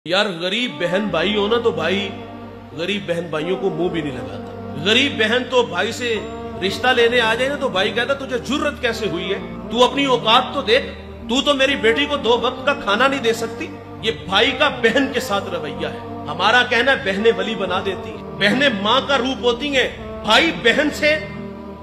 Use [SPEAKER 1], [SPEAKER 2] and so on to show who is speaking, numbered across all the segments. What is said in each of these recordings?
[SPEAKER 1] यार गरीब बहन भाई हो ना तो भाई गरीब बहन भाइयों को मुंह भी नहीं लगाता। गरीब बहन तो भाई से रिश्ता लेने आ जाए ना तो भाई कहता तुझे जुर्रत कैसे हुई है, तू अपनी औकात तो देख, तू तो मेरी बेटी को 2 वक्त का खाना नहीं दे सकती। ये भाई का बहन के साथ रवैया है। हमारा कहना है बहनें वली बना देती है, बहनें माँ का रूप होती हैं। भाई बहन से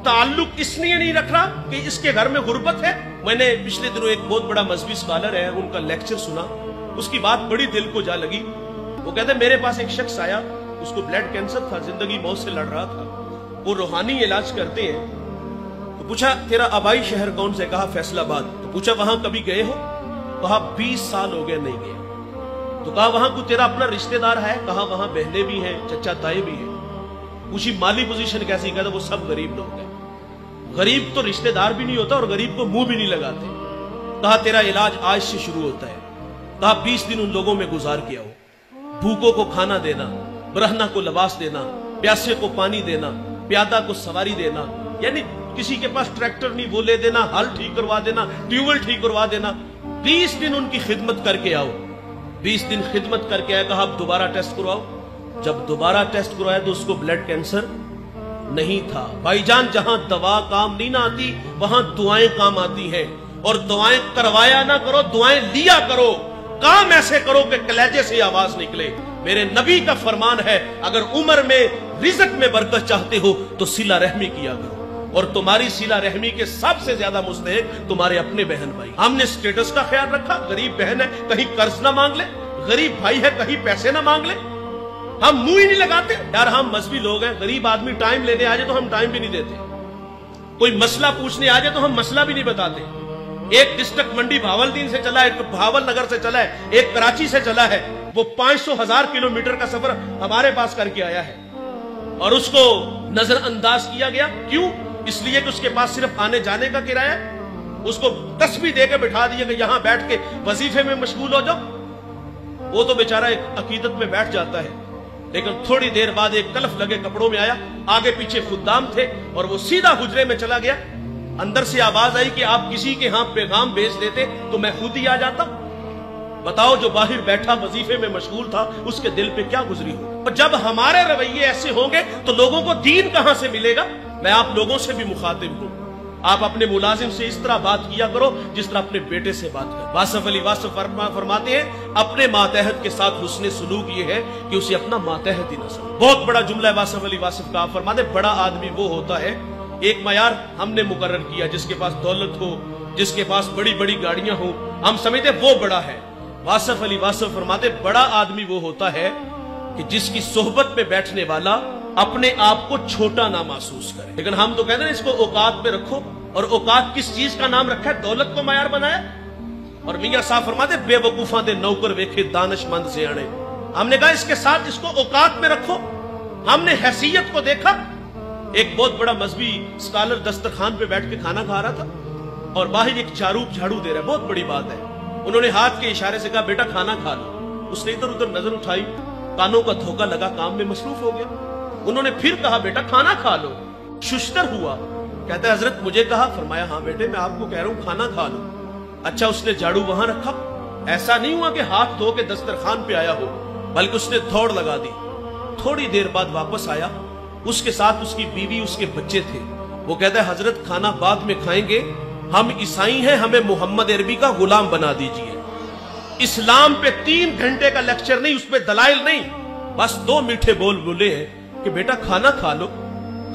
[SPEAKER 1] ताल्लुक इसलिए नहीं रख रहा कि इसके घर में गुर्बत है। मैंने पिछले दिनों एक बहुत बड़ा मजहबी स्कॉलर है, उनका लेक्चर सुना, उसकी बात बड़ी दिल को जा लगी। वो कहते मेरे पास एक शख्स आया, उसको ब्लड कैंसर था, जिंदगी मौत से लड़ रहा था, वो रूहानी इलाज करते हैं। तो पूछा तेरा आबाई शहर कौन से, कहा फैसलाबाद। तो पूछा वहां कभी गए हो, कहा 20 साल हो गए नहीं गए। तो कहा वहां कोई तेरा अपना रिश्तेदार है, कहा वहां बहनें भी हैं, चचा ताए भी हैं। पूछी माली पोजीशन कैसी, कहता वो सब गरीब लोग हैं। गरीब तो रिश्तेदार भी नहीं होता और गरीब को मुंह भी नहीं लगाते। कहा तेरा इलाज आज से शुरू होता है। कहा 20 दिन उन लोगों में गुजार किया हो, भूखों को खाना देना, बरहना को लिबास देना, प्यासे को पानी देना, प्यादा को सवारी देना, यानी किसी के पास ट्रैक्टर नहीं वो ले देना, हल ठीक करवा देना, ट्यूबवेल ठीक करवा देना। 20 दिन उनकी खिदमत करके आओ। 20 दिन खिदमत करके आया, कहा अब दोबारा टेस्ट करवाओ। जब दोबारा टेस्ट करवाया तो उसको ब्लड कैंसर नहीं था। भाईजान जहां दवा काम नहीं ना आती वहां दुआएं काम आती हैं। और दुआएं करवाया ना करो, दुआएं लिया करो। काम ऐसे करो कि कलेजे से आवाज निकले। मेरे नबी का फरमान है अगर उम्र में रिज़्क में बरकत चाहते हो तो सिला रहमी किया करो। और तुम्हारी सिला रहमी के सबसे ज्यादा मुस्तहिक तुम्हारे अपने बहन भाई। हमने स्टेटस का ख्याल रखा, गरीब बहन है कहीं कर्ज ना मांग ले, गरीब भाई है कहीं पैसे ना मांग ले, हम मुंह ही नहीं लगाते। यार हम मजहबी लोग हैं, गरीब आदमी टाइम लेने आ जाए तो हम टाइम भी नहीं देते, कोई मसला पूछने आ जाए तो हम मसला भी नहीं बताते। एक डिस्ट्रिक्ट मंडी भावलदीन से चला है, एक भावल नगर से चला है, एक कराची से चला है, वो 500,000 किलोमीटर का सफर हमारे पास करके आया है और उसको नजरअंदाज किया गया। क्यों? इसलिए कि उसके पास सिर्फ आने जाने का किराया, उसको तस्बीह देकर बिठा दिया कि यहां बैठ के वजीफे में मशगूल हो जाओ। वो तो बेचारा एक अकीदत में बैठ जाता है, लेकिन थोड़ी देर बाद एक कलफ लगे कपड़ों में आया, आगे पीछे खुद्दाम थे और वो सीधा हुजरे में चला गया। अंदर से आवाज आई कि आप किसी के यहां पैगाम भेज देते तो मैं खुद ही आ जाता। बताओ जो बाहर बैठा वजीफे में मशगूल था उसके दिल पे क्या गुजरी हो। और जब हमारे रवैये ऐसे होंगे तो लोगों को दीन कहां से मिलेगा। मैं आप लोगों से भी मुखातिब हूं, आप अपने मुलाजिम से इस तरह बात किया करो जिस तरह अपने बेटे से बात करो। वासिफ अली वासिफ फरमाते हैं अपने मातहत के साथ हुस्ने सुलूक ये है कि उसे अपना मातहत ही न समझे। बहुत बड़ा जुमला है वासिफ अली वासिफ का। फरमाते बड़ा आदमी वो होता है, एक मयार हमने मुकर्रर किया, जिसके पास दौलत हो, जिसके पास बड़ी बड़ी गाड़ियां हो, हम समझते वो बड़ा है। वासिफ अली वासिफ फरमाते बड़ा आदमी वो होता है कि जिसकी सोहबत में बैठने वाला अपने आप को छोटा ना महसूस करे। लेकिन हम तो कहते हैं इसको औकात पे रखो, और औकात किस चीज का नाम रखा है? दौलत को मयार बनाया। और मियां साहब फरमाते बेवकूफा दे नौकर वेखे दानिशमंद से आने। हमने कहा इसके साथ इसको औकात में रखो। हमने हैसियत को देखा। एक बहुत बड़ा मजहबी स्कॉलर दस्तरखान पे बैठ के खाना खा रहा था और बाहर एक चारूप झाड़ू दे रहा है, बहुत बड़ी बात है। उन्होंने हाथ के इशारे से कहा बेटा खाना खा लो। उसने इधर उधर नजर उठाई, कानों का धोखा लगा, काम में मसरूफ हो गया। उन्होंने फिर कहा बेटा खाना खा लो। शुश्तर हुआ, कहता है हजरत मुझे कहा। फरमाया हाँ बेटे मैं आपको कह रहा हूं खाना खा लो। अच्छा उसने झाड़ू वहां रखा, ऐसा नहीं हुआ कि हाथ धो के दस्तरखान पे आया हो, बल्कि उसने दौड़ लगा दी। थोड़ी देर बाद वापस आया, उसके साथ उसकी बीवी उसके बच्चे थे। वो कहता है हजरत खाना बाद में खाएंगे, हम ईसाई हैं, हमें मोहम्मद अरबी का गुलाम बना दीजिए। इस्लाम पे 3 घंटे का लेक्चर नहीं, उस पे दलाइल नहीं, बस 2 मीठे बोल बोले हैं कि बेटा खाना खा लो।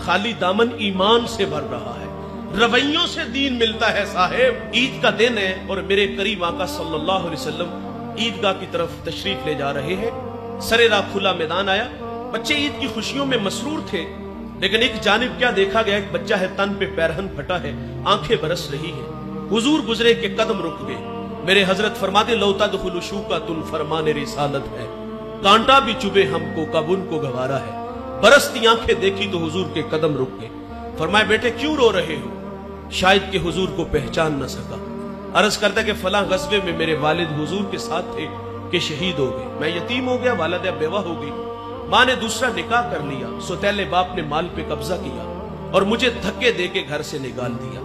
[SPEAKER 1] खाली दामन ईमान से भर रहा है, रवैयों से दीन मिलता है साहेब। ईद का दिन है और मेरे करीम आका सल्लल्लाहु अलैहि वसल्लम ईदगाह की तरफ तशरीफ ले जा रहे हैं। सरेरा खुला मैदान आया, बच्चे ईद की खुशियों में मसरूर थे, लेकिन एक जानिब क्या देखा गया, एक बच्चा है तन पे पैरहन फटा है, आंखें बरस रही हैं। हुजूर गुजरे के कदम रुक गए। मेरे हजरत फरमाते लौता दुखुल शूका तुल फरमाने रिसालत है, कांटा भी चुभे हमको कब उनको गवारा है। बरसती आंखें देखी तो हुजूर के कदम रुक गए। फरमाए बेटे क्यों रो रहे हो? शायद के हुजूर को पहचान न सका। अर्ज करता कि फला गज़वे में मेरे वालिद हुजूर के साथ थे कि शहीद हो गए, मैं यतीम हो गया, वालिदा बेवा हो गई, माँ ने दूसरा निकाह कर लिया, सौतेले बाप ने माल पे कब्जा किया और मुझे धक्के दे के घर से निकाल दिया।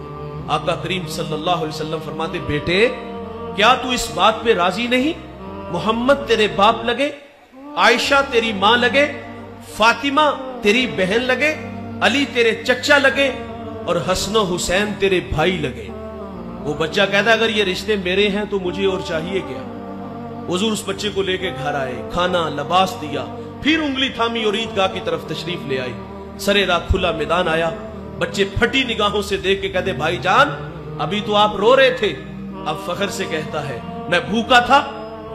[SPEAKER 1] आका करीम सल्लल्लाहु अलैहि वसल्लम फरमाते बेटे क्या तू इस बात पे राजी नहीं? मोहम्मद तेरे बाप लगे, आयशा तेरी मां लगे, फातिमा तेरी बहन लगे, अली तेरे चचा लगे और हसन हुसैन तेरे भाई लगे। वो बच्चा कहता अगर ये रिश्ते मेरे हैं तो मुझे और चाहिए क्या। हुजूर उस बच्चे को लेके घर आए, खाना लिबास दिया, फिर उंगली थामी और ईदगाह की तरफ तशरीफ ले आई। सरे रात खुला मैदान आया, बच्चे फटी निगाहों से देख के कहते भाईजान अभी तो आप रो रहे थे। अब फख्र से कहता है मैं भूखा था,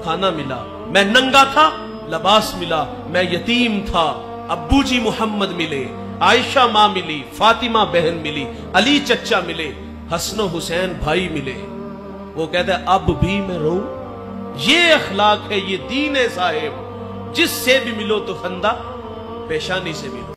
[SPEAKER 1] खाना मिला, मैं नंगा था, लिबास मिला, मैं यतीम था, अब्बू जी मोहम्मद मिले, आयशा मां मिली, फातिमा बहन मिली, अली चचा मिले, हसन हुसैन भाई मिले। वो कहता है अब भी मैं रो। ये अखलाक है, ये दीन है साहिब, जिससे भी मिलो तो फंदा पेशानी से मिलो।